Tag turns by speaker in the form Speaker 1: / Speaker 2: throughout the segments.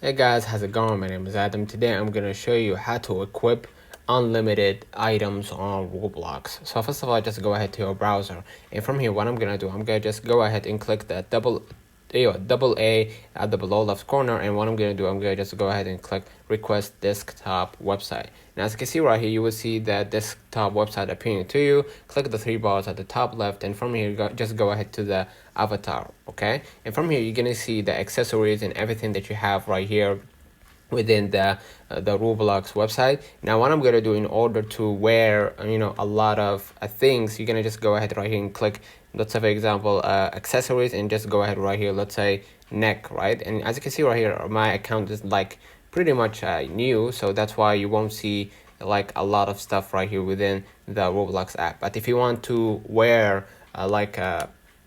Speaker 1: Hey guys, how's it going? My name is Adam. Today I'm gonna show you how to equip unlimited items on Roblox. So first of all, just go ahead to your browser, and from here, what I'm gonna do, I'm gonna just go ahead and click the double A at the below left corner, and what I'm gonna do, I'm gonna just go ahead and click request desktop website. Now as you can see right here, you will see that desktop website appearing to you. Click the three bars at the top left, and from here just go ahead to the avatar. Okay, and from here you're gonna see the accessories and everything that you have right here within the Roblox website. Now what I'm gonna do, in order to wear a lot of things, you're gonna just go ahead right here and click, let's say for example, accessories, and just go ahead right here, let's say neck, right? And as you can see right here, my account is like pretty much new, so that's why you won't see like a lot of stuff right here within the Roblox app. But if you want to wear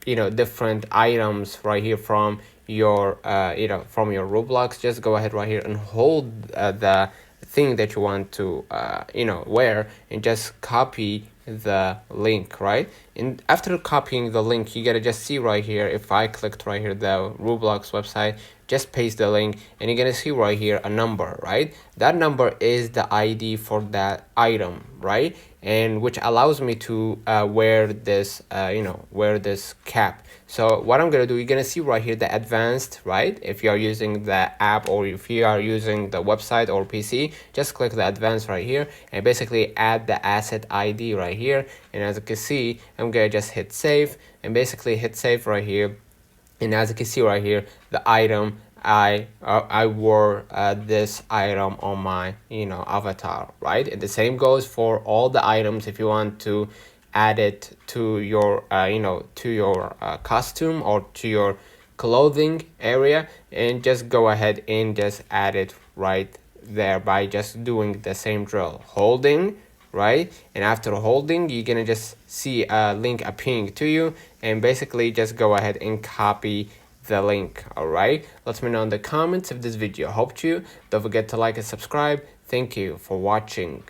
Speaker 1: different items right here from your from your Roblox, just go ahead right here and hold the thing that you want to wear, and just copy the link, right? And after copying the link, you gotta just see right here, if I clicked right here the Roblox website, just paste the link, and you're gonna see right here a number, right? That number is the ID for that item, right? And which allows me to wear this wear this cap. So what I'm gonna do, you're gonna see right here the advanced, right? If you are using the app, or if you are using the website or PC, just click the advanced right here, and basically add the asset ID right here. And as you can see, I'm gonna just hit save, and basically hit save right here. And as you can see right here, the item, I wore this item on my avatar, right? And the same goes for all the items. If you want to add it to your costume or to your clothing area, and just go ahead and just add it right there by just doing the same drill, holding, right? And after holding, you're gonna just see a link appearing to you, and basically just go ahead and copy the link. All right, let me know in the comments if this video helped you. Don't forget to like and subscribe. Thank you for watching.